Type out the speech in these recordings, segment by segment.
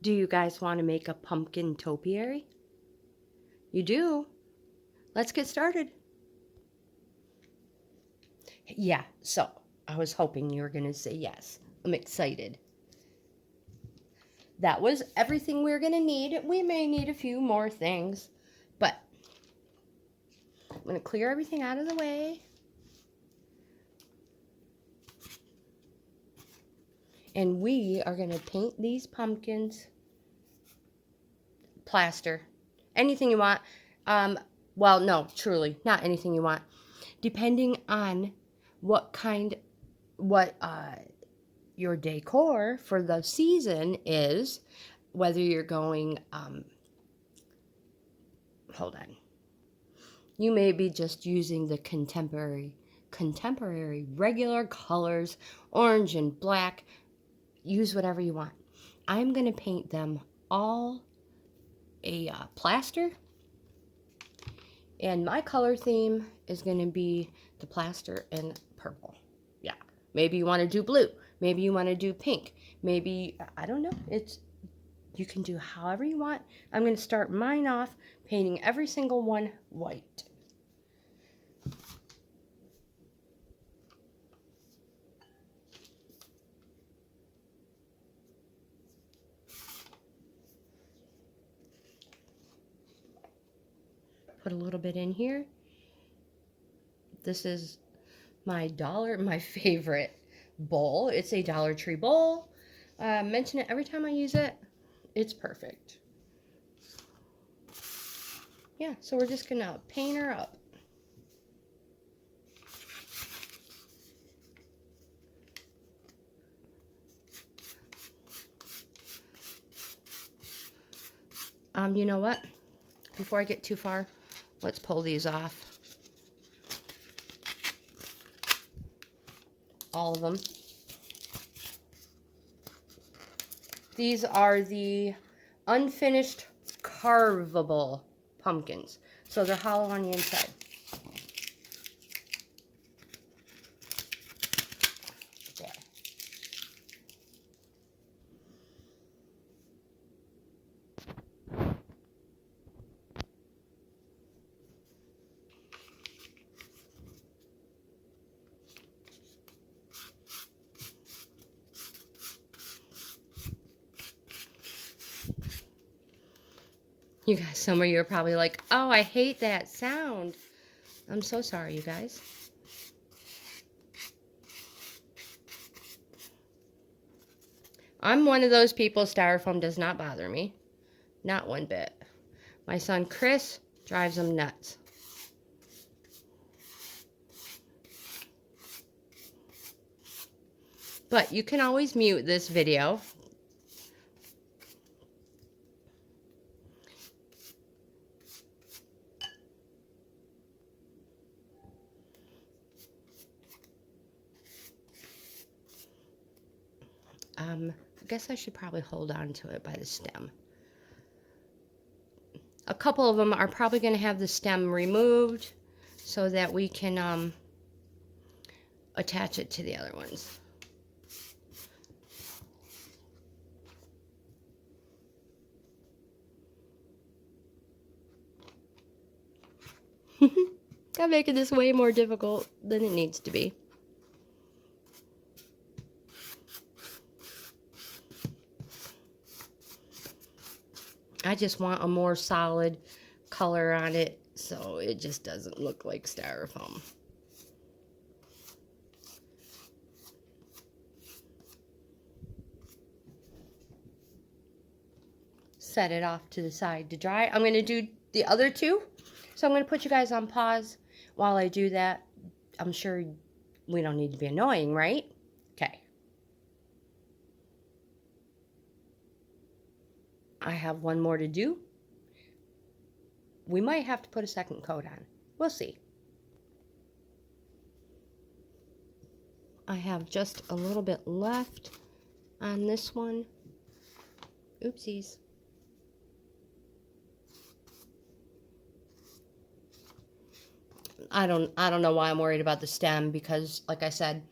Do you guys want to make a pumpkin topiary? You do? Let's get started. Yeah, so I was hoping you were going to say yes. I'm excited. That was everything we were going to need. We may need a few more things, but I'm going to clear everything out of the way. And we are going to paint these pumpkins plaster. Anything you want. Well, no, truly, not anything you want. Depending on what your decor for the season is, whether you're going, hold on. You may be just using the contemporary regular colors, orange and black. Use whatever you want. I'm going to paint them all a plaster. And my color theme is going to be the plaster and purple. Yeah. Maybe you want to do blue. Maybe you want to do pink. Maybe, I don't know. You can do however you want. I'm going to start mine off painting every single one white. Put a little bit in here. This is my favorite bowl. It's a Dollar Tree bowl. Mention it every time I use it. It's perfect. Yeah, so we're just gonna paint her up. You know what? Before I get too far, let's pull these off. All of them. These are the unfinished carvable pumpkins. So they're hollow on the inside. There. You guys, some of you are probably like, oh, I hate that sound. I'm so sorry, you guys. I'm one of those people, styrofoam does not bother me. Not one bit. My son Chris drives him nuts. But you can always mute this video. I guess I should probably hold on to it by the stem. A couple of them are probably going to have the stem removed so that we can attach it to the other ones. I'm making this way more difficult than it needs to be. I just want a more solid color on it so it just doesn't look like styrofoam. Set it off to the side to dry. I'm going to do the other two. So I'm going to put you guys on pause while I do that. I'm sure we don't need to be annoying, right? Okay. I have one more to do. We might have to put a second coat on. We'll see. I have just a little bit left on this one. Oopsies. I don't know why I'm worried about the stem because, like I said,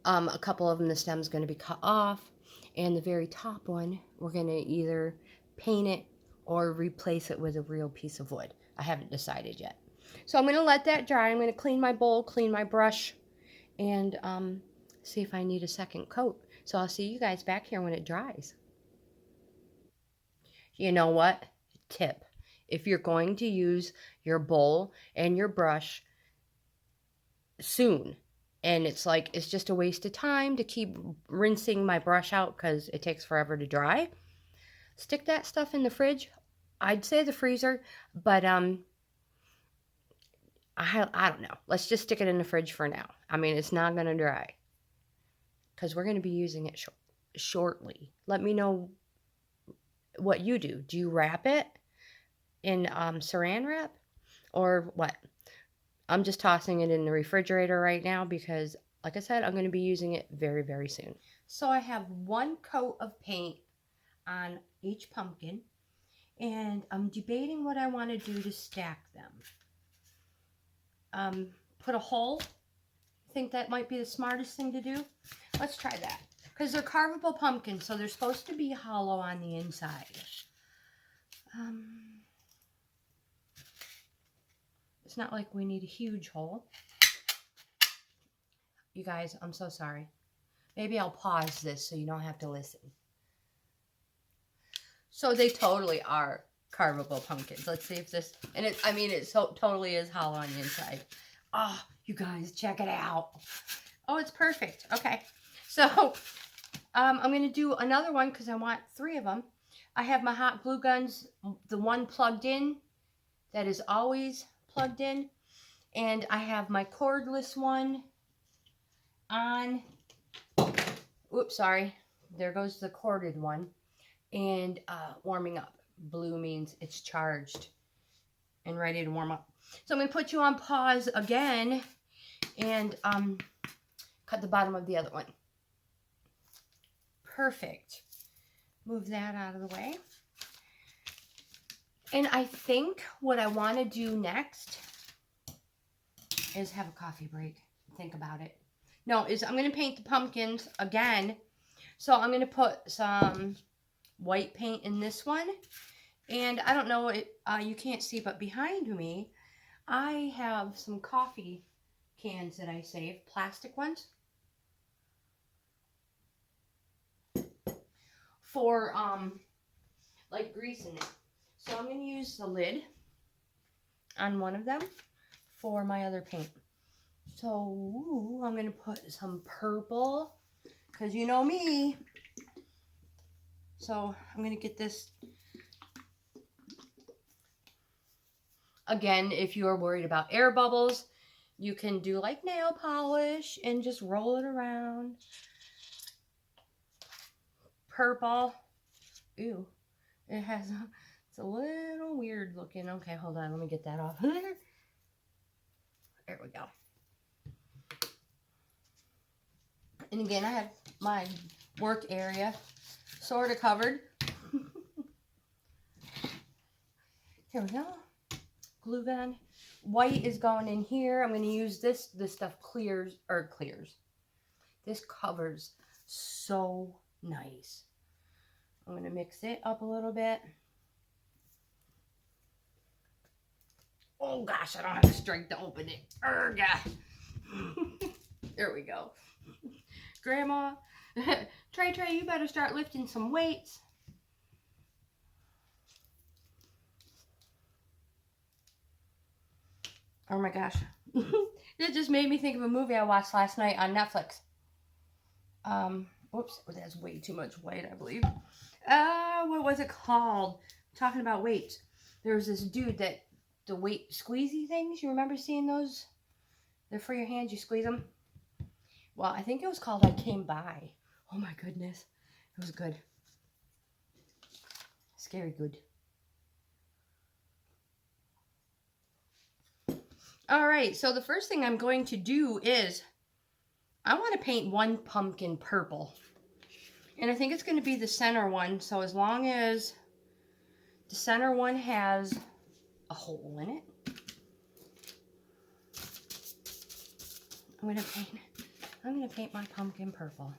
a couple of them, the stem's going to be cut off. And the very top one, we're going to either paint it or replace it with a real piece of wood. I haven't decided yet. So I'm going to let that dry. I'm going to clean my bowl, clean my brush, and see if I need a second coat. So I'll see you guys back here when it dries. You know what? Tip. If you're going to use your bowl and your brush soon, and it's like, it's just a waste of time to keep rinsing my brush out because it takes forever to dry, stick that stuff in the fridge. I'd say the freezer, but I don't know. Let's just stick it in the fridge for now. I mean, it's not going to dry because we're going to be using it shortly. Let me know what you do. Do you wrap it in saran wrap or what? I'm just tossing it in the refrigerator right now because, like I said, I'm going to be using it very, very soon. So I have one coat of paint on each pumpkin, and I'm debating what I want to do to stack them. Put a hole. I think that might be the smartest thing to do. Let's try that. Because they're carvable pumpkins, so they're supposed to be hollow on the inside. It's not like we need a huge hole. You guys, I'm so sorry. Maybe I'll pause this so you don't have to listen. So they totally are carvable pumpkins. Let's see if this, and it, I mean, it so totally is hollow on the inside. Oh, you guys, check it out. Oh, it's perfect. Okay. So, I'm going to do another one because I want 3 of them. I have my hot glue guns, the one plugged in that is always plugged in. And I have my cordless one on. Oops, sorry. There goes the corded one. And warming up. Blue means it's charged and ready to warm up. So I'm going to put you on pause again and cut the bottom of the other one. Perfect. Move that out of the way. And I think what I want to do next is have a coffee break. Think about it. No, I'm going to paint the pumpkins again. So I'm going to put some white paint in this one. And I don't know, you can't see, but behind me, I have some coffee cans that I saved, plastic ones, for like grease in it. So I'm going to use the lid on one of them for my other paint. So I'm going to put some purple, because you know me. So I'm going to get this. Again, if you are worried about air bubbles, you can do like nail polish and just roll it around. Purple. Ew. It's a little weird looking. Okay, hold on. Let me get that off. There we go. And again, I have my work area sort of covered. Here we go. Glue gun. White is going in here. I'm going to use this. This stuff clears. This covers so nice. I'm going to mix it up a little bit. Oh gosh, I don't have the strength to open it. Urgh. There we go. Grandma, Trey, you better start lifting some weights. Oh my gosh. It just made me think of a movie I watched last night on Netflix. Whoops, that's way too much white, I believe. What was it called? Talking about weights. There was this dude that, the weight squeezy things, you remember seeing those? They're for your hands, you squeeze them. Well, I think it was called I Came By. Oh my goodness. It was good. Scary good. Alright, so the first thing I'm going to do is, I want to paint one pumpkin purple. And I think it's going to be the center one, so as long as the center one has a hole in it, I'm going to paint my pumpkin purple.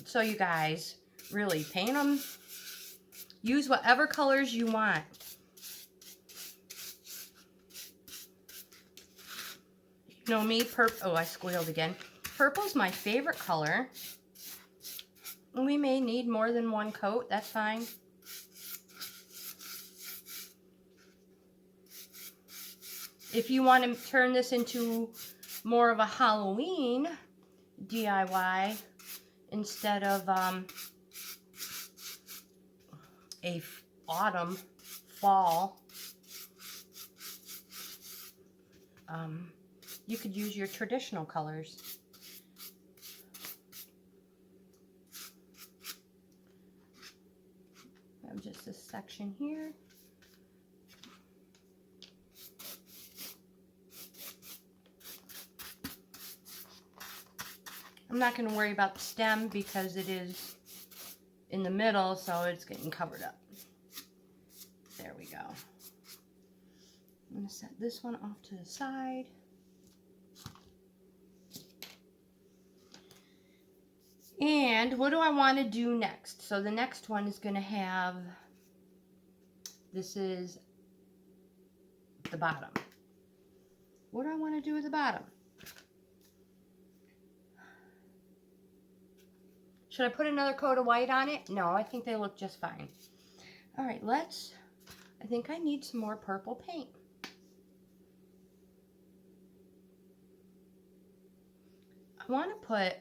So you guys, really paint them. Use whatever colors you want. You know me, oh, I squealed again. Purple's my favorite color. We may need more than one coat, that's fine. If you want to turn this into more of a Halloween DIY instead of a autumn, fall, you could use your traditional colors. I have just this section here. I'm not going to worry about the stem because it is in the middle, so it's getting covered up. There we go. I'm going to set this one off to the side. And what do I want to do next? So the next one is going to have, this is the bottom. What do I want to do with the bottom? Should I put another coat of white on it? No, I think they look just fine. All right, I think I need some more purple paint. I want to put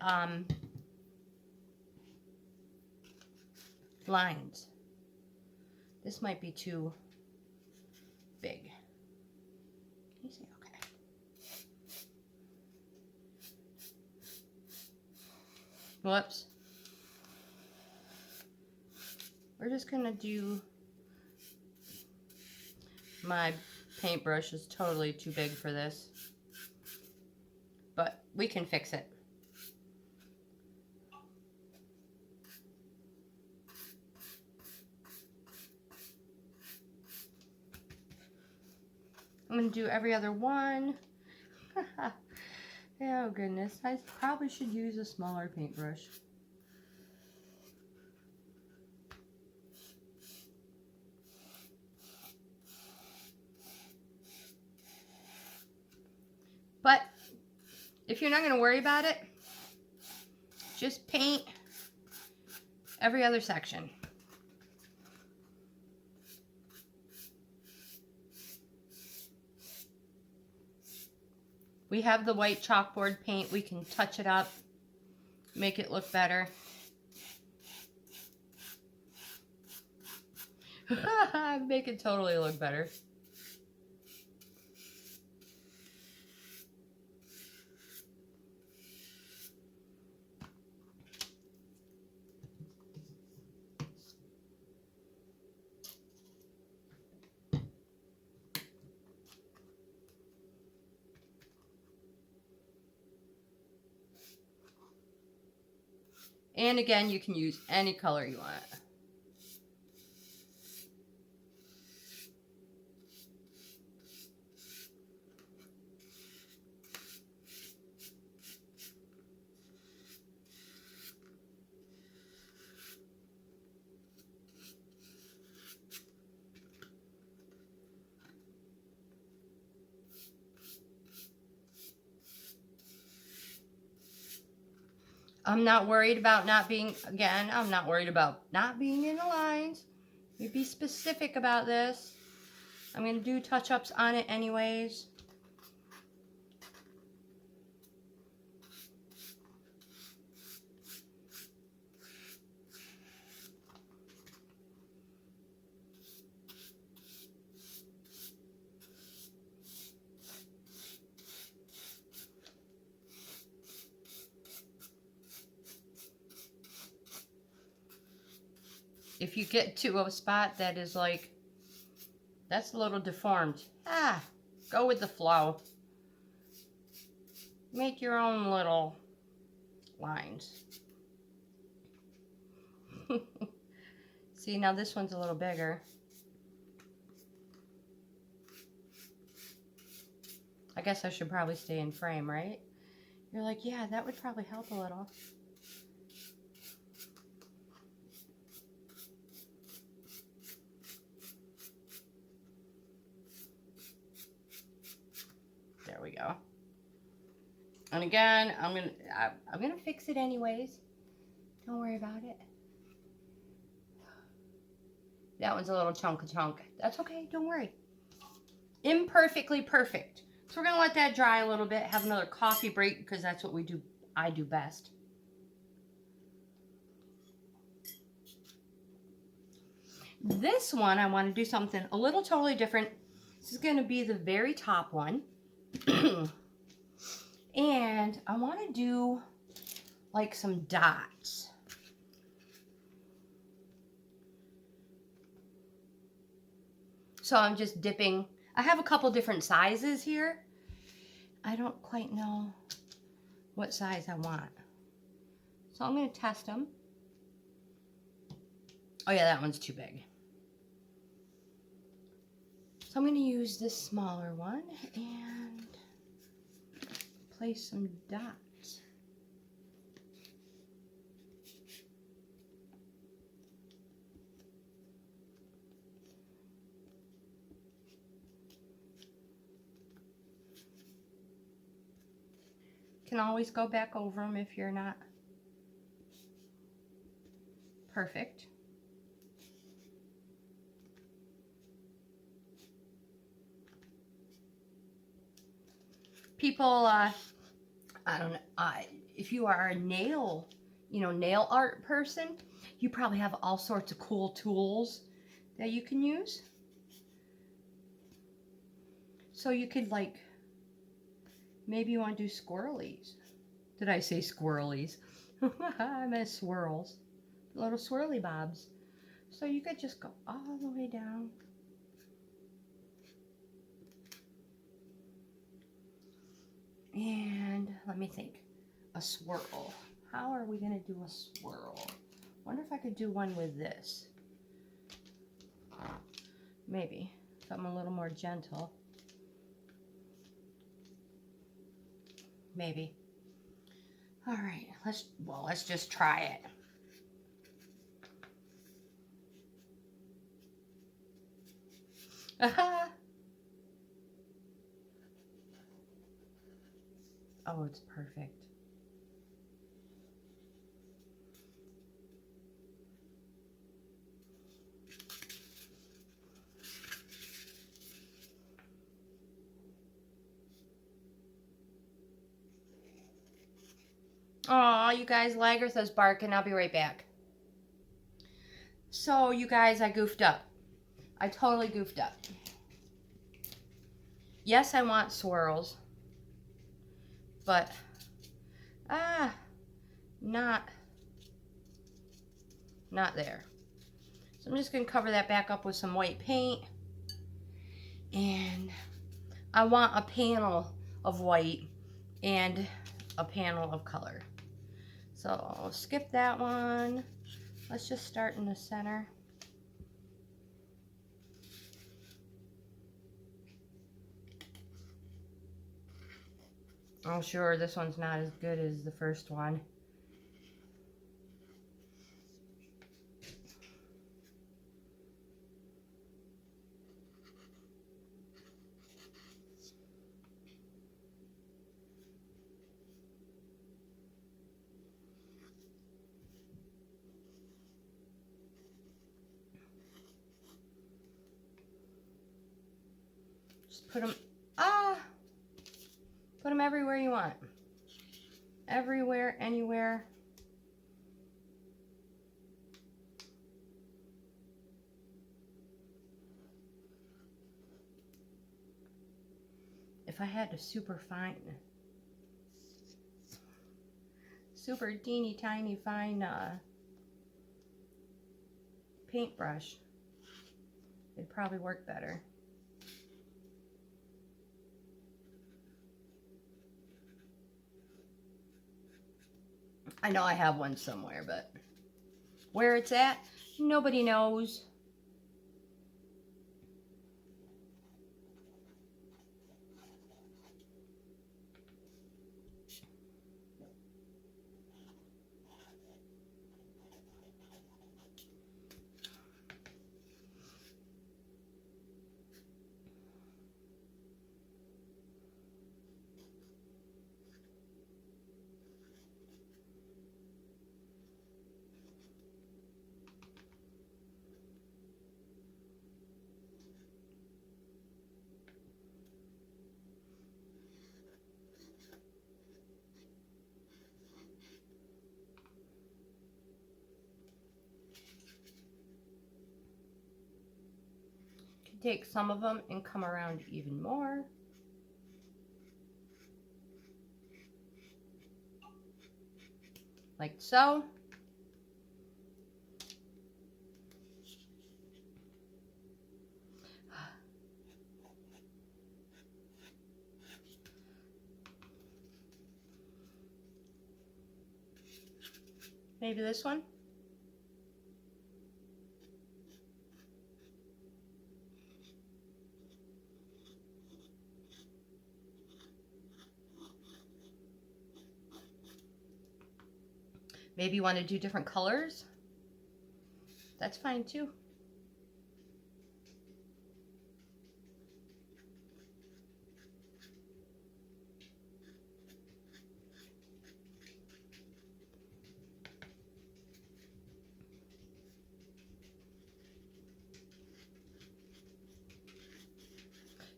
lines. This might be too big. Can you see? Okay. Whoops. We're just gonna do, my paintbrush is totally too big for this, but we can fix it. I'm going to do every other one. Oh goodness, I probably should use a smaller paintbrush. But if you're not going to worry about it, just paint every other section. We have the white chalkboard paint. We can touch it up, make it look better. Make it totally look better. And again, you can use any color you want. I'm not worried about not being, again, I'm not worried about not being in the lines. You be specific about this. I'm going to do touch-ups on it anyways. If you get to a spot that is like, that's a little deformed, go with the flow. Make your own little lines. See, now this one's a little bigger. I guess I should probably stay in frame, right? You're like, yeah, that would probably help a little. we go. And again, I'm gonna fix it anyways. Don't worry about it. That one's a little chunk. That's okay, don't worry. Imperfectly perfect. So we're gonna let that dry a little bit, have another coffee break, because that's what I do best. This one, I want to do something a little totally different. This is gonna be the very top one. And I want to do like some dots. So I'm just dipping. I have a couple different sizes here. I don't quite know what size I want. So I'm going to test them. Oh yeah, that one's too big. So I'm going to use this smaller one and place some dots. Can always go back over them if you're not perfect. People, I don't know, if you are a nail art person, you probably have all sorts of cool tools that you can use. So you could, like, maybe you want to do squirrelies. Did I say squirrelies? I meant swirls. Little swirly bobs. So you could just go all the way down. And let me think. A swirl. How are we going to do a swirl? Wonder if I could do one with this. Maybe. Something a little more gentle. Maybe. All right, let's just try it. Aha! Oh, it's perfect. Aw, you guys, Lagertha's barking. I'll be right back. So, you guys, I goofed up. I totally goofed up. Yes, I want swirls. But, not there. So I'm just going to cover that back up with some white paint. And I want a panel of white and a panel of color. So I'll skip that one. Let's just start in the center. Oh, sure, this one's not as good as the first one. Just put them, put them everywhere you want. Everywhere, anywhere. If I had a super teeny tiny fine paintbrush, it'd probably work better. I know I have one somewhere, but where it's at, nobody knows. can take some of them and come around even more. Like so. Maybe this one. Maybe you want to do different colors. That's fine too.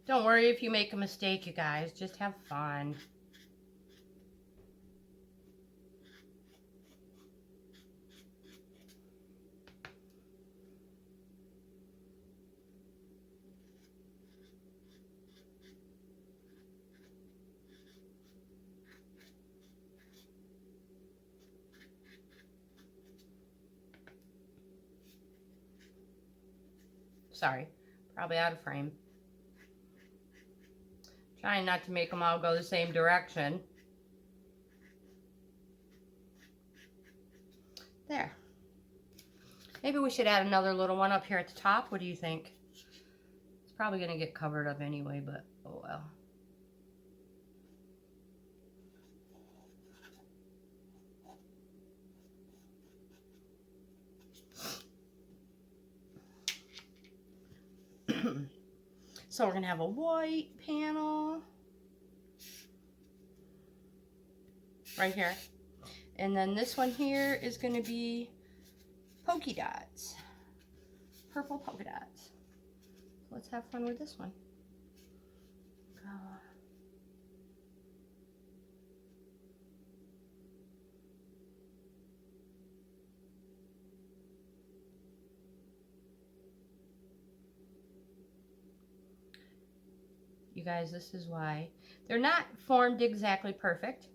Don't worry if you make a mistake, you guys. Just have fun. Sorry, probably out of frame. Trying not to make them all go the same direction. There. Maybe we should add another little one up here at the top. What do you think? It's probably going to get covered up anyway, but oh well. So we're going to have a white panel right here. And then this one here is going to be polka dots. Purple polka dots. Let's have fun with this one. You guys, this is why they're not formed exactly perfect.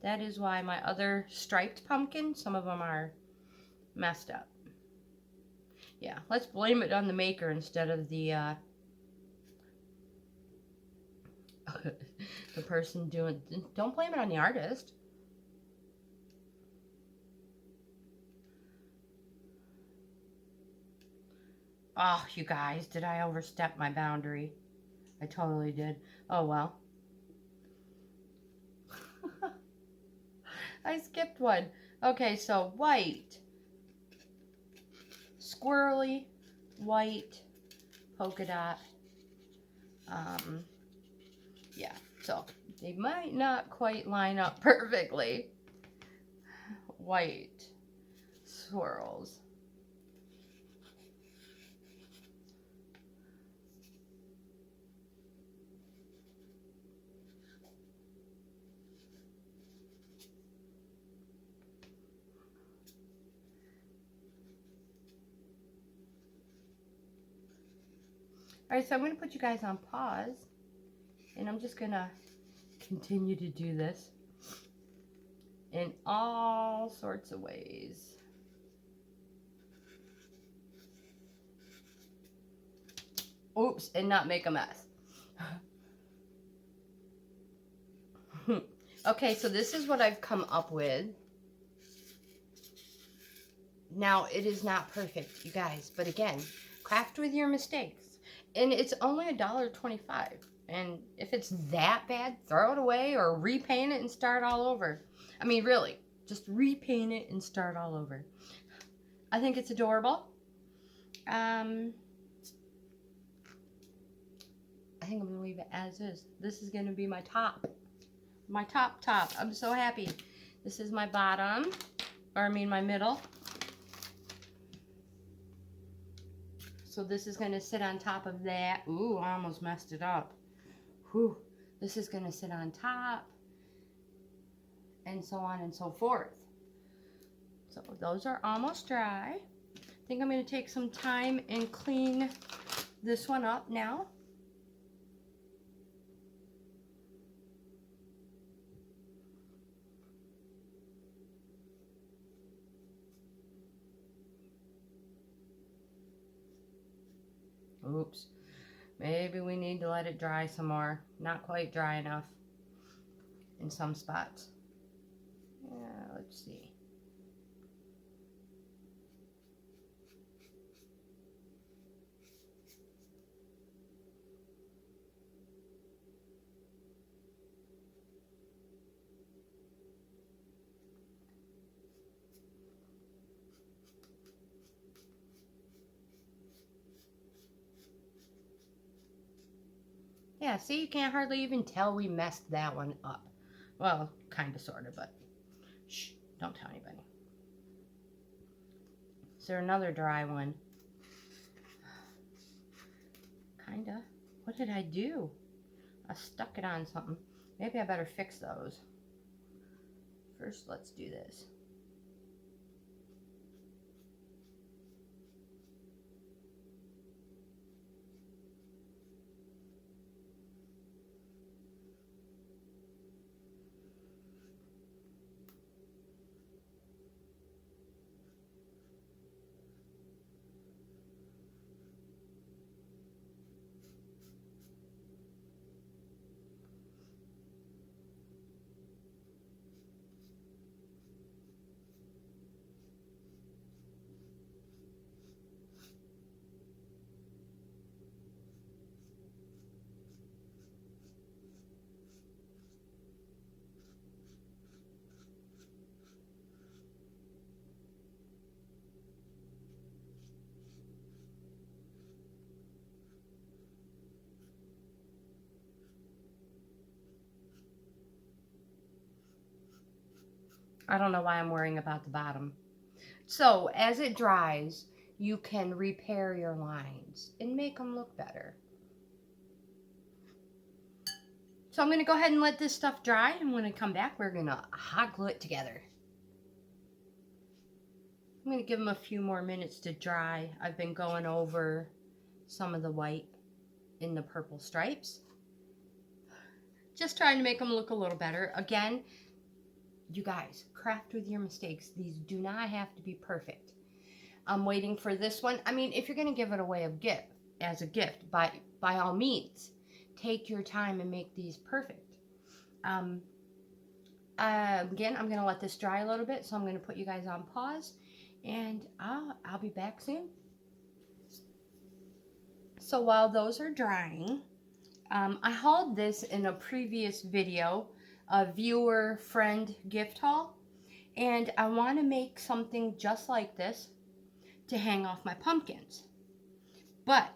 That is why my other striped pumpkin, some of them are messed up. Yeah, let's blame it on the maker instead of the the person doing. Don't blame it on the artist. Oh, you guys, did I overstep my boundary? I totally did. Oh, well. I skipped one. Okay, so white. Squirrely, white, polka dot. Yeah, so they might not quite line up perfectly. White swirls. Alright, so I'm going to put you guys on pause, and I'm just going to continue to do this in all sorts of ways. Oops, and not make a mess. Okay, so this is what I've come up with. Now, it is not perfect, you guys, but again, craft with your mistakes. And it's only $1.25. And if it's that bad, throw it away or repaint it and start all over. I mean, really, just repaint it and start all over. I think it's adorable. I think I'm going to leave it as is. This is going to be my top. My top. I'm so happy. This is my bottom, or I mean my middle. So this is going to sit on top of that. Ooh, I almost messed it up. Whew. This is going to sit on top, and so on and so forth. So those are almost dry. I think I'm going to take some time and clean this one up now. Oops. Maybe we need to let it dry some more. Not quite dry enough in some spots. Yeah, let's see. Yeah, see, you can't hardly even tell we messed that one up. Well, kind of, sort of, but shh, don't tell anybody. Is there another dry one? Kinda. What did I do? I stuck it on something. Maybe I better fix those. First, let's do this. I don't know why I'm worrying about the bottom. So, as it dries, you can repair your lines and make them look better. So I'm going to go ahead and let this stuff dry, and when I come back, we're going to hot glue it together. I'm going to give them a few more minutes to dry. I've been going over some of the white in the purple stripes. Just trying to make them look a little better. Again, you guys, craft with your mistakes. These do not have to be perfect. I'm waiting for this one. I mean, if you're going to give it away as a gift, by all means, take your time and make these perfect. Again, I'm going to let this dry a little bit, so I'm going to put you guys on pause, and I'll be back soon. So while those are drying, I hauled this in a previous video, a viewer friend gift haul, and I want to make something just like this to hang off my pumpkins, but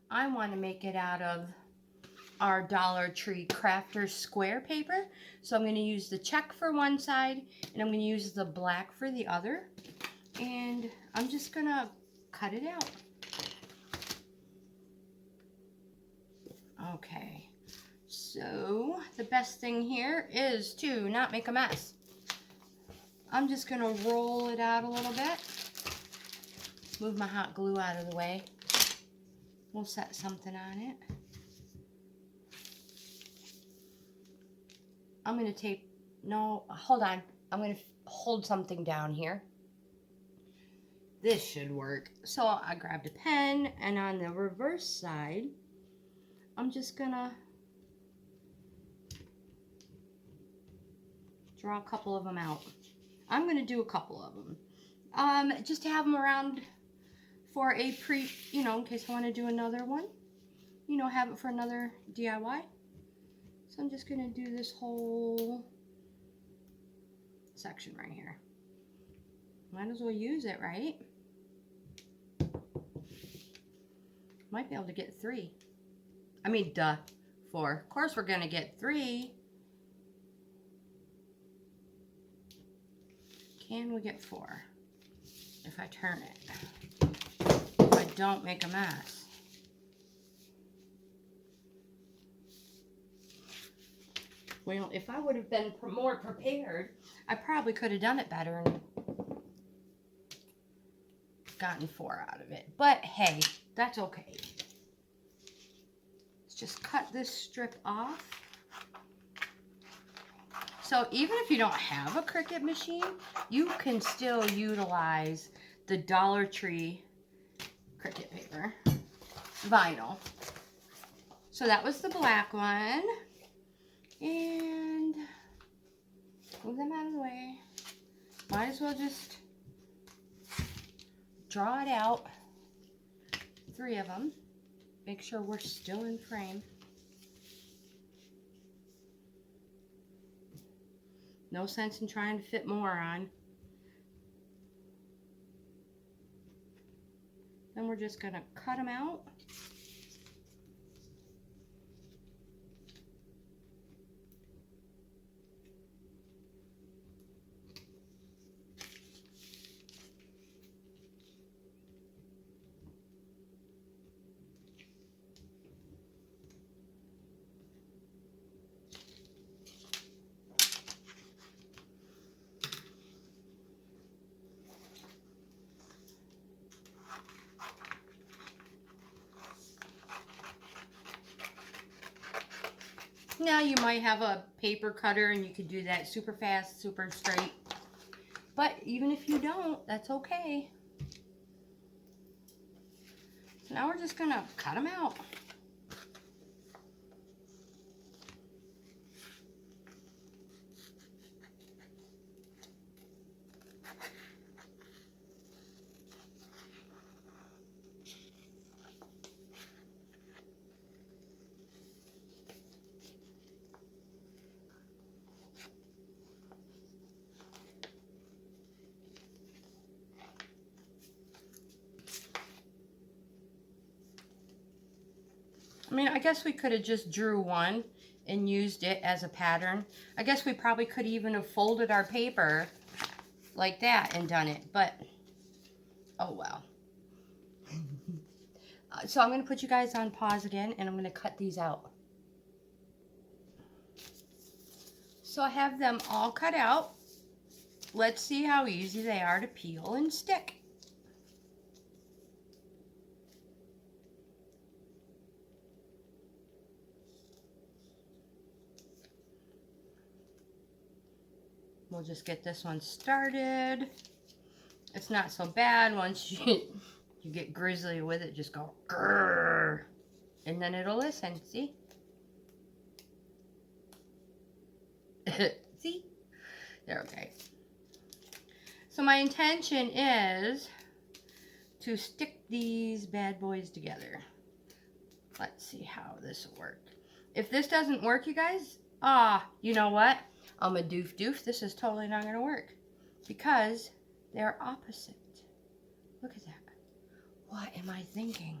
I want to make it out of our Dollar Tree Crafters square paper. So I'm going to use the check for one side, and I'm going to use the black for the other, and I'm just going to cut it out. Okay, so the best thing here is to not make a mess. I'm just going to roll it out a little bit. Move my hot glue out of the way. We'll set something on it. I'm going to tape, no, hold on. I'm going to hold something down here. This should work. So I grabbed a pen, and on the reverse side, I'm just going to draw a couple of them out. I'm going to do a couple of them. Just to have them around for a in case I want to do another one. Have it for another DIY. So I'm just going to do this whole section right here. Might as well use it, right? Might be able to get 3. I mean, 4. Of course we're going to get 3. Can we get 4? If I turn it. If I don't make a mess. Well, if I would have been more prepared, I probably could have done it better and gotten 4 out of it. But hey, that's okay. just cut this strip off. So even if you don't have a Cricut machine, you can still utilize the Dollar Tree Cricut paper, vinyl. So that was the black one. And move them out of the way. Might as well just draw it out. 3 of them. Make sure we're still in frame. No sense in trying to fit more on. Then we're just going to cut them out. Now you might have a paper cutter and you could do that super fast, super straight. But even if you don't, that's okay. So now we're just gonna cut them out. I mean, I guess we could have just drew one and used it as a pattern. I guess we probably could even have folded our paper like that and done it, but oh well. So I'm going to put you guys on pause again, and I'm going to cut these out. So I have them all cut out. Let's see how easy they are to peel and stick. We'll just get this one started. It's not so bad once you get grizzly with it. Just go grrr, and then it'll listen. See? See? They're okay. So my intention is to stick these bad boys together. Let's see how this will work. If this doesn't work, you guys, you know what? I'm a doof. This is totally not going to work because they're opposite. Look at that. What am I thinking?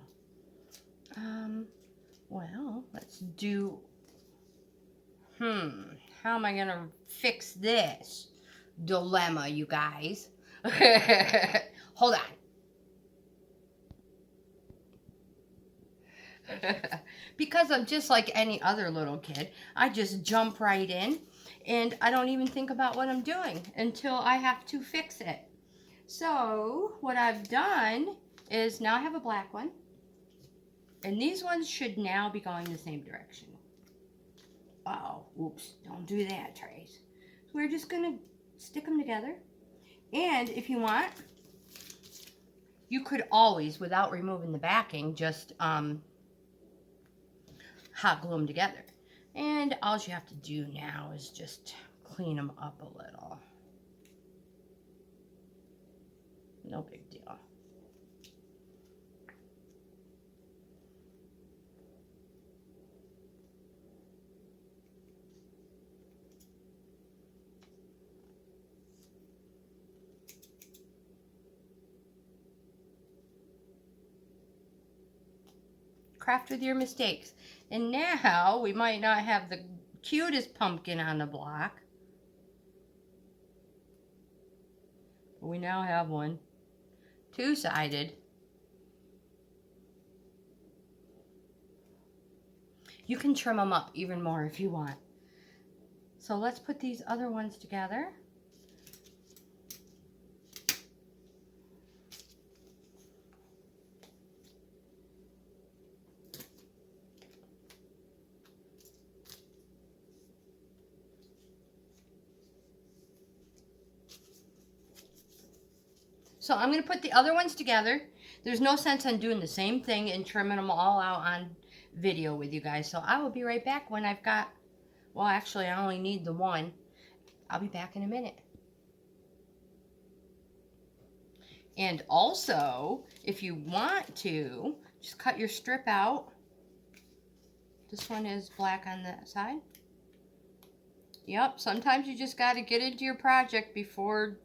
Well, let's do, how am I going to fix this dilemma, you guys? Hold on. Because I'm just like any other little kid. I just jump right in. And I don't even think about what I'm doing until I have to fix it. So what I've done is now I have a black one. And these ones should now be going the same direction. Uh-oh, oops, don't do that, Trace. So we're just going to stick them together. And if you want, you could always, without removing the backing, just hot glue them together. And all you have to do now is just clean them up a little. No big deal. Craft with your mistakes. And now we might not have the cutest pumpkin on the block. But we now have one. Two-sided. You can trim them up even more if you want. So let's put these other ones together. So I'm going to put the other ones together. There's no sense in doing the same thing and trimming them all out on video with you guys. So I will be right back when I've got, well, actually, I only need the one. I'll be back in a minute. And also, if you want to, just cut your strip out. This one is black on the side. Yep, sometimes you just got to get into your project before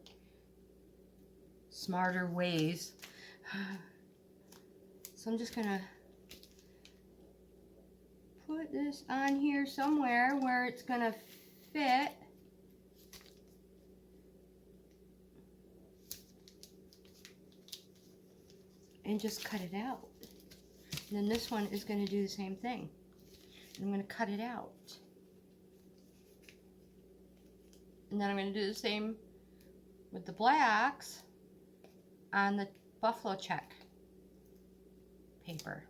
smarter ways. So I'm just going to put this on here somewhere where it's going to fit. And just cut it out. And then this one is going to do the same thing. I'm going to cut it out. And then I'm going to do the same with the blacks on the buffalo check paper.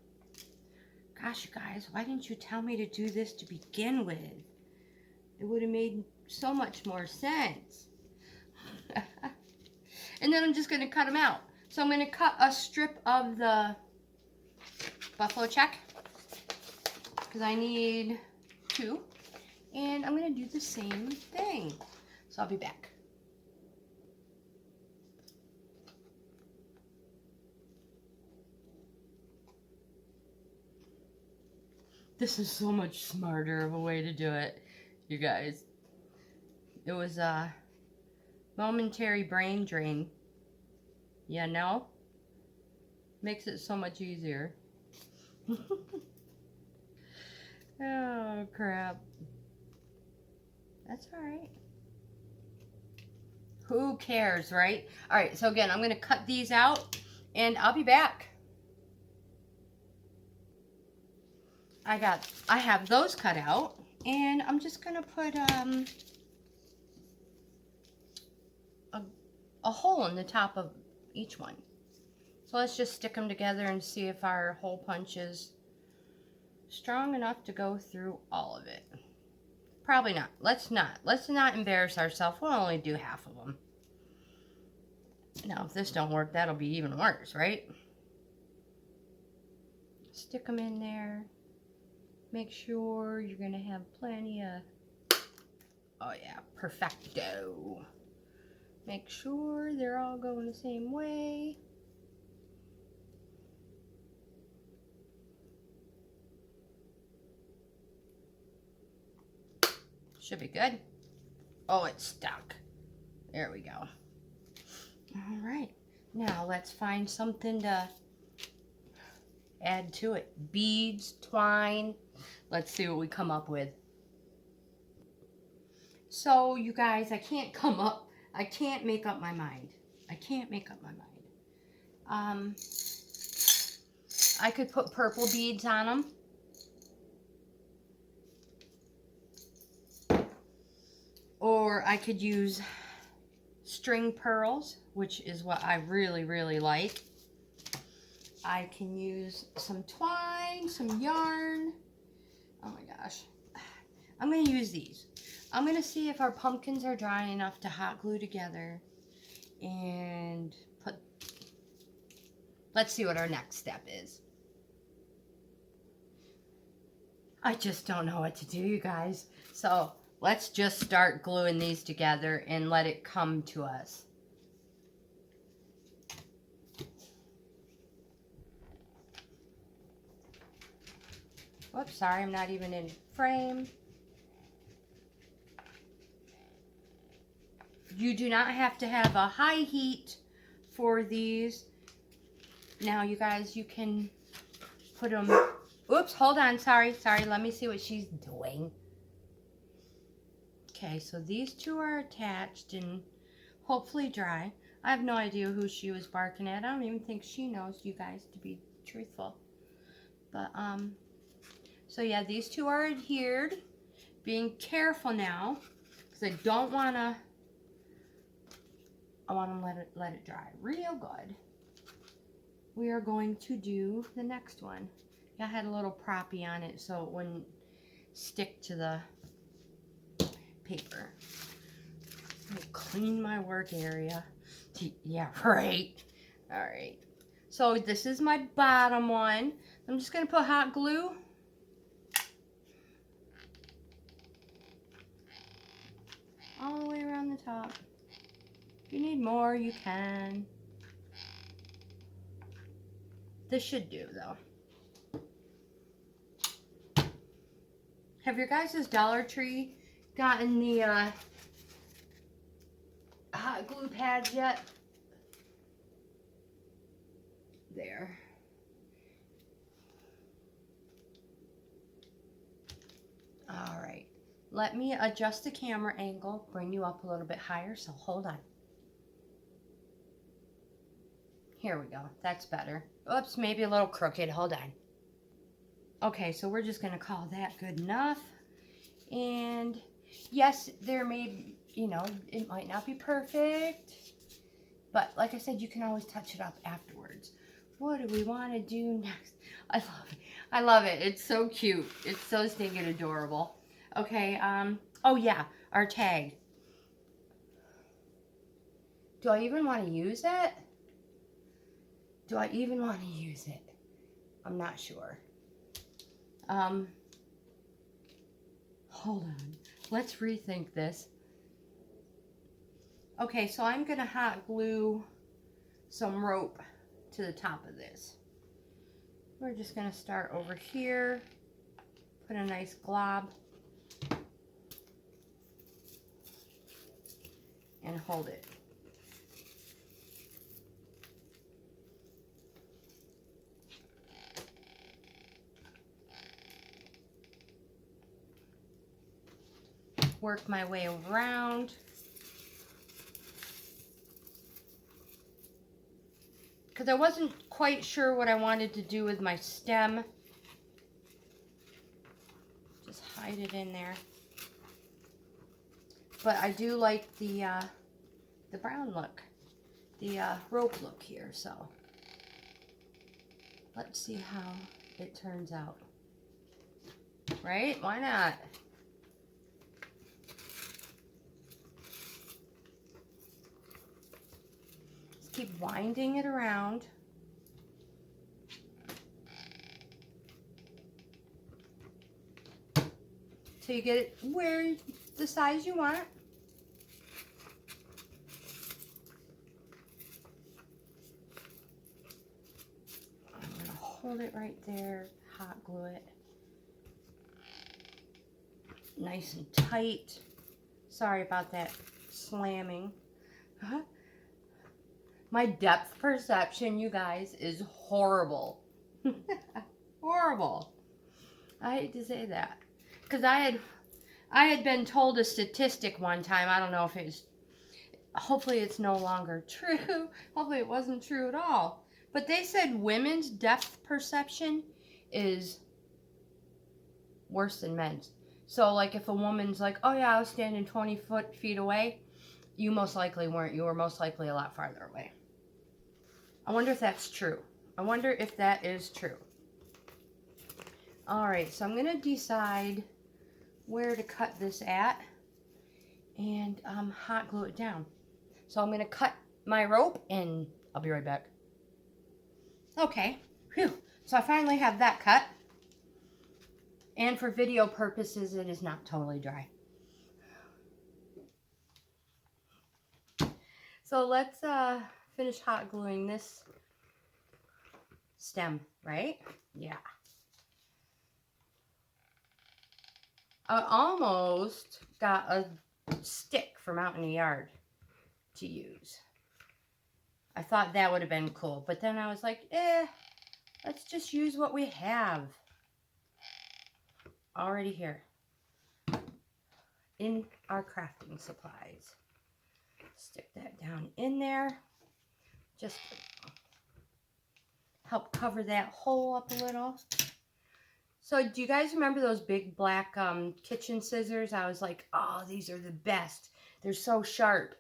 Gosh, you guys, why didn't you tell me to do this to begin with? It would have made so much more sense. And then I'm just going to cut them out. So I'm going to cut a strip of the buffalo check because I need 2. And I'm going to do the same thing. So I'll be back. This is so much smarter of a way to do it, you guys. It was a momentary brain drain. You know? Makes it so much easier. Oh, crap. That's alright. Who cares, right? Alright, so again, I'm going to cut these out, and I'll be back. I have those cut out, and I'm just going to put a hole in the top of each one. So let's just stick them together and see if our hole punch is strong enough to go through all of it. Probably not. Let's not embarrass ourselves. We'll only do half of them. Now, if this don't work, that'll be even worse, right? Stick them in there. Make sure you're going to have plenty of, oh yeah, perfecto. Make sure they're all going the same way. Should be good. Oh, it's stuck. There we go. All right. Now let's find something to add to it. Beads, twine. Let's see what we come up with. So, you guys, I can't make up my mind. I can't make up my mind. I could put purple beads on them. Or I could use string pearls, which is what I really, really like. I can use some twine, some yarn. Oh my gosh. I'm going to use these. I'm going to see if our pumpkins are dry enough to hot glue together and let's see what our next step is. I just don't know what to do, you guys. So let's just start gluing these together and let it come to us. Whoops, sorry, I'm not even in frame. You do not have to have a high heat for these. Now, you guys, you can put them... Oops, hold on, sorry, let me see what she's doing. Okay, so these two are attached and hopefully dry. I have no idea who she was barking at. I don't even think she knows, you guys, to be truthful. But, so yeah, these two are adhered. Being careful now, because I don't want to... I want to let it dry real good. We are going to do the next one. I had a little proppy on it so it wouldn't stick to the paper. Let me clean my work area. Yeah, right. All right. So this is my bottom one. I'm just going to put hot glue. All the way around the top. If you need more, you can. This should do, though. Have your guys' Dollar Tree gotten the hot glue pads yet? There. All right. Let me adjust the camera angle, bring you up a little bit higher, so hold on. Here we go. That's better. Oops, maybe a little crooked. Hold on. Okay, so we're just going to call that good enough. And yes, there may, you know, it might not be perfect. But like I said, you can always touch it up afterwards. What do we want to do next? I love it. I love it. It's so cute. It's so stinking adorable. Okay, oh yeah, our tag. Do I even want to use it? Do I even want to use it? I'm not sure. Hold on. Let's rethink this. Okay, so I'm going to hot glue some rope to the top of this. We're just going to start over here. Put a nice glob. And hold it. Work my way around. Because I wasn't quite sure what I wanted to do with my stem. Just hide it in there. But I do like the brown look, the rope look here. So let's see how it turns out. Right? Why not? Just keep winding it around. So you get it where the size you want. I'm going to hold it right there, hot glue it. Nice and tight. Sorry about that slamming. My depth perception, you guys, is horrible. Horrible. I hate to say that. Because I had been told a statistic one time. I don't know if it's, hopefully it's no longer true. Hopefully it wasn't true at all. But they said women's depth perception is worse than men's. So like if a woman's like, oh yeah, I was standing 20 feet away, you most likely weren't. You were most likely a lot farther away. I wonder if that's true. I wonder if that is true. All right, so I'm going to decide where to cut this at and hot glue it down. So I'm going to cut my rope and I'll be right back. Okay, phew. So I finally have that cut. And for video purposes, it is not totally dry. So let's finish hot gluing this stem, right? Yeah. I almost got a stick from out in the yard to use. I thought that would have been cool, but then I was like, let's just use what we have already here in our crafting supplies. Stick that down in there. Just help cover that hole up a little. So do you guys remember those big black kitchen scissors? I was like, oh, these are the best. They're so sharp.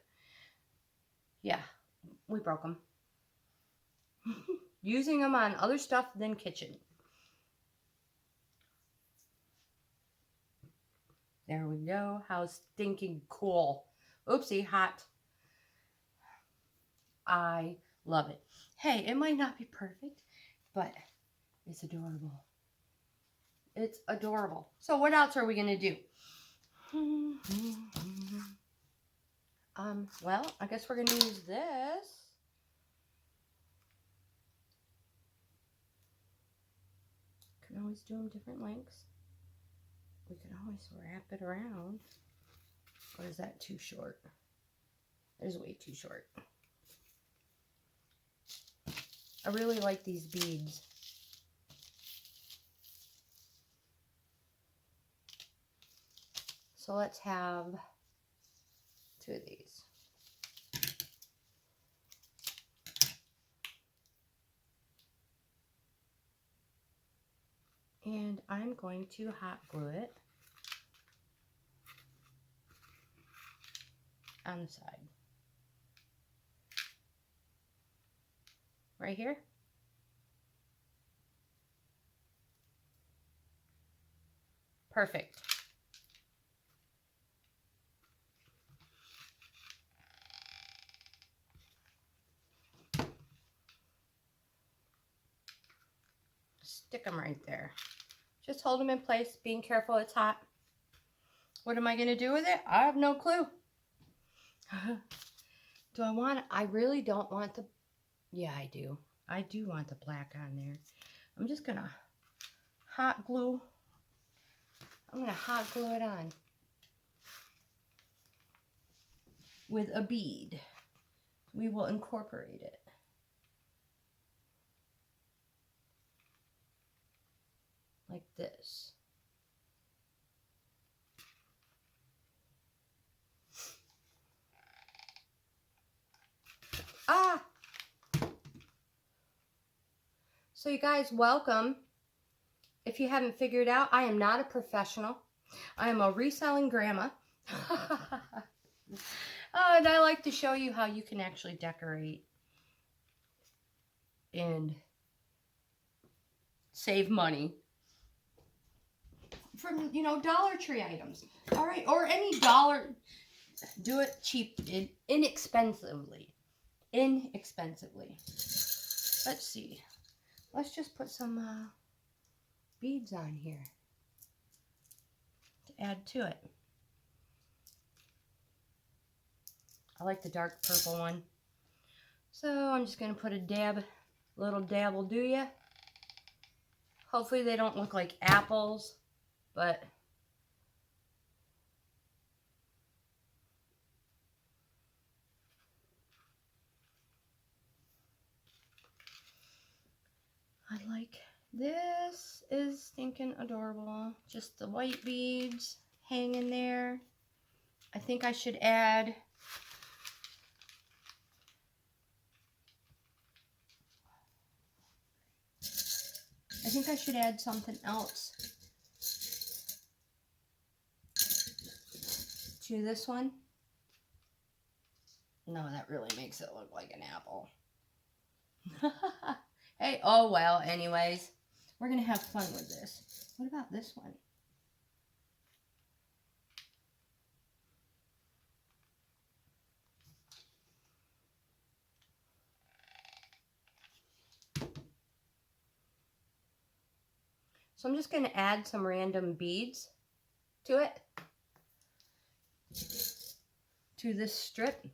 Yeah, we broke them. Using them on other stuff than kitchen. There we go. How stinking cool. Oopsie, hot. I love it. Hey, it might not be perfect, but it's adorable. It's adorable. So what else are we going to do? Well, I guess we're going to use this. Can always do them different lengths. We can always wrap it around. Or is that too short? That is way too short. I really like these beads. So let's have 2 of these. And I'm going to hot glue it on the side. Right here. Perfect. Stick them right there. Just hold them in place, being careful, it's hot. What am I going to do with it? I have no clue. Do I want it? I really don't want the... Yeah, I do. I do want the black on there. I'm just going to hot glue. I'm going to hot glue it on with a bead. We will incorporate it. Like this. Ah! So you guys, welcome. If you haven't figured out, I am not a professional. I am a reselling grandma. And I like to show you how you can actually decorate and save money from, you know, Dollar Tree items. All right, or any dollar. Do it cheap, inexpensively. Inexpensively. Let's see. Let's just put some beads on here to add to it. I like the dark purple one. So I'm just going to put a dab, little dab will do ya. Hopefully they don't look like apples, but I like this. Is stinking adorable. Just the white beads hanging there. I think I should add something else to this one. No, that really makes it look like an apple. Hey, oh well, anyways. We're going to have fun with this. What about this one? So I'm just going to add some random beads to it, to this strip.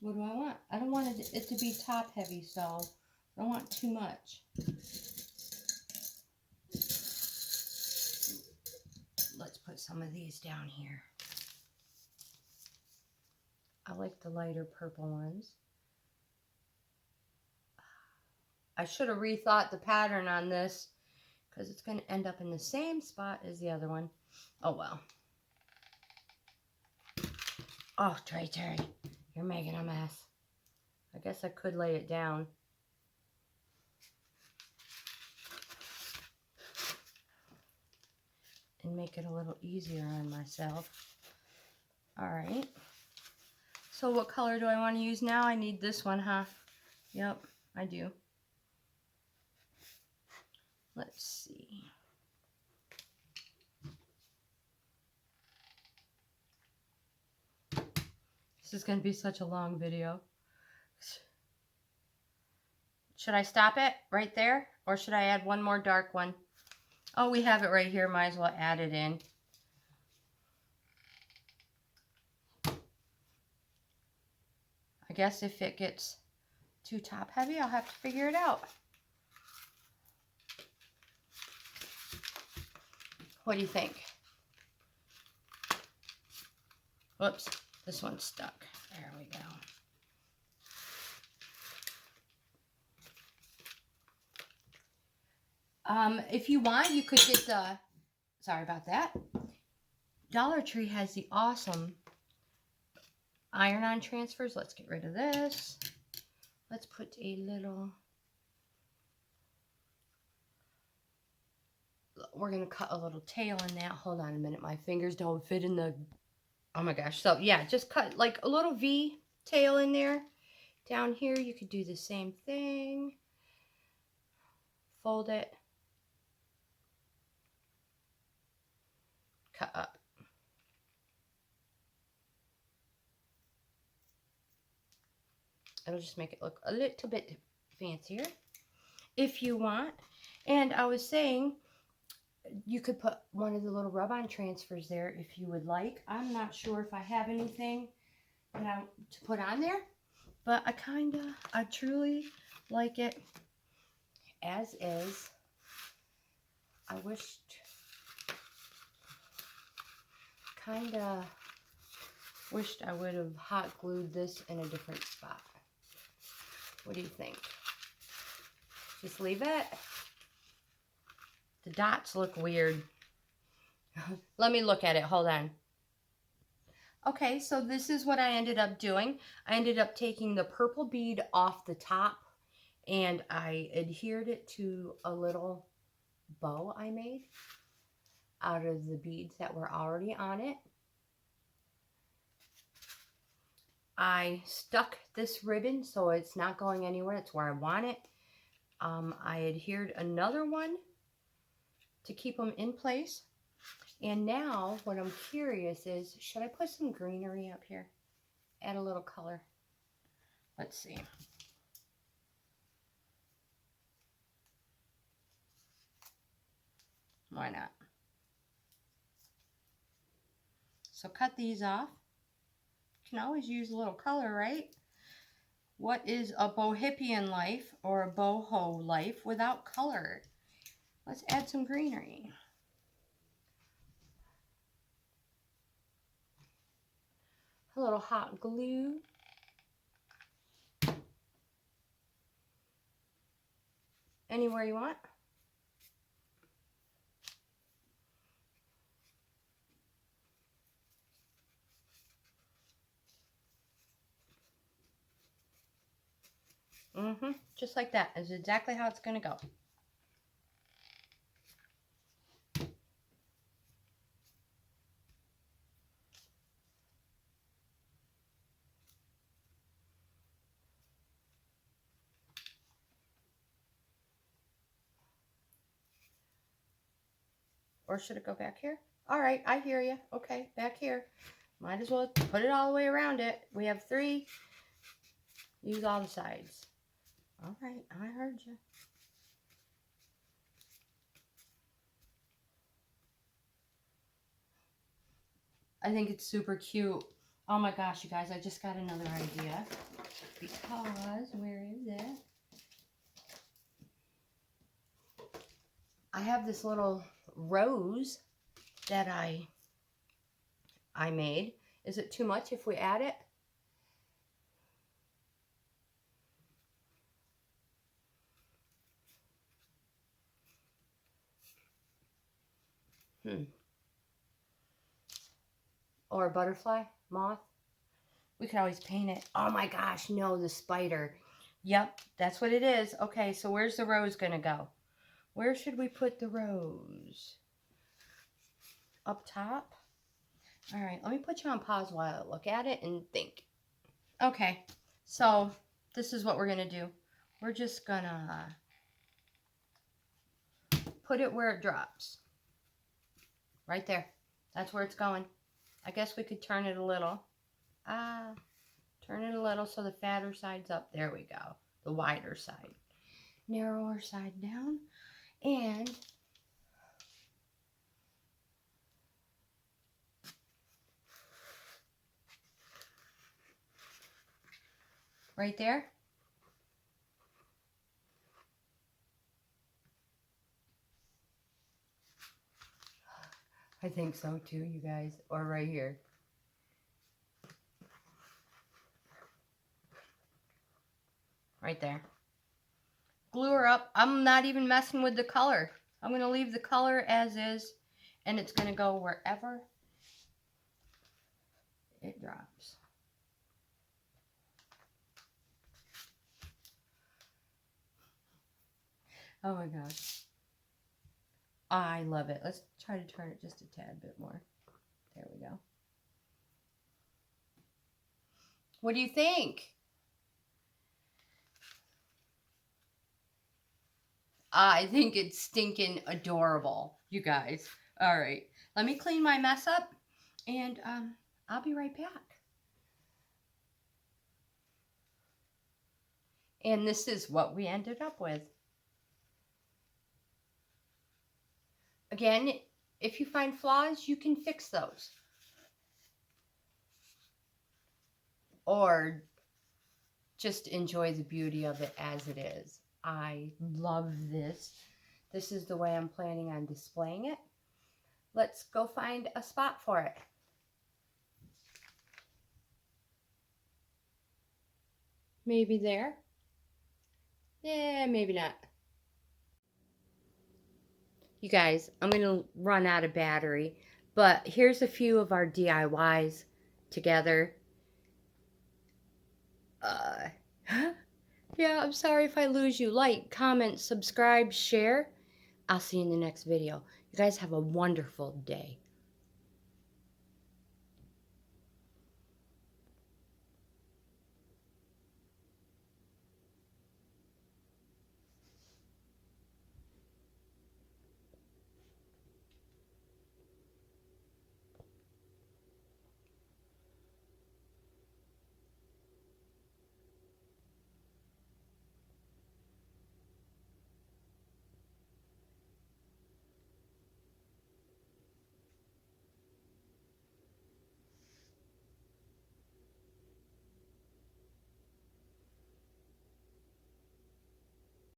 What do I want? I don't want it to be top heavy, so I don't want too much. Let's put some of these down here. I like the lighter purple ones. I should have rethought the pattern on this because it's going to end up in the same spot as the other one. Oh well. Oh, Terry, you're making a mess. I guess I could lay it down. and make it a little easier on myself. All right. So what color do I want to use now? I need this one, huh? Yep, I do. Let's see. This is going to be such a long video. Should I stop it right there? Or should I add one more dark one? Oh, we have it right here. Might as well add it in. I guess if it gets too top heavy, I'll have to figure it out. What do you think? Whoops, this one's stuck. There we go. If you want, you could get the, sorry about that. Dollar Tree has the awesome iron-on transfers. Let's get rid of this. Let's put a little, we're going to cut a little tail in that. Hold on a minute. My fingers don't fit in the, oh my gosh. So yeah, just cut like a little V tail in there. Down here, you could do the same thing. Fold it. Cut up. It'll just make it look a little bit fancier if you want. And I was saying you could put one of the little rub-on transfers there if you would like. I'm not sure if I have anything to put on there, but I truly like it as is. I wished I would have hot glued this in a different spot. What do you think? Just leave it? The dots look weird. Let me look at it. Hold on. Okay, so this is what I ended up doing. I ended up taking the purple bead off the top and I adhered it to a little bow I made out of the beads that were already on it. I stuck this ribbon so it's not going anywhere. It's where I want it. I adhered another one to keep them in place. And now what I'm curious is, should I put some greenery up here? Add a little color. Let's see. Why not? So cut these off. You can always use a little color, right? What is a Bohippian life or a boho life without color? Let's add some greenery. A little hot glue. Anywhere you want. Just like that is exactly how it's going to go. Or should it go back here? All right, I hear you. Okay, back here. Might as well put it all the way around it. We have 3. Use all the sides. All right, I heard you. I think it's super cute. Oh my gosh, you guys, I just got another idea. Because, where is it? I have this little rose that I made. Is it too much if we add it? Or a butterfly, moth. We could always paint it. Oh my gosh, no, the spider. Yep, that's what it is. Okay, so where's the rose gonna go? Where should we put the rose? up top. All right, let me put you on pause while I look at it and think. Okay, so this is what we're going to do. We're just going to put it where it drops. Right there. That's where it's going. I guess we could turn it a little. Turn it a little so the fatter side's up. There we go. The wider side. Narrower side down. And right there. I think so too, you guys. Or right here. Right there. Glue her up. I'm not even messing with the color. I'm going to leave the color as is. And it's going to go wherever it drops. Oh my gosh. I love it. Let's try to turn it just a tad bit more. There we go. What do you think? I think it's stinking adorable, you guys. All right. Let me clean my mess up, and I'll be right back. And this is what we ended up with. Again, if you find flaws, you can fix those. Or just enjoy the beauty of it as it is. I love this. This is the way I'm planning on displaying it. Let's go find a spot for it. Maybe there. Yeah, maybe not. You guys, I'm going to run out of battery, but here's a few of our DIYs together. Yeah, I'm sorry if I lose you. Like, comment, subscribe, share. I'll see you in the next video. You guys have a wonderful day.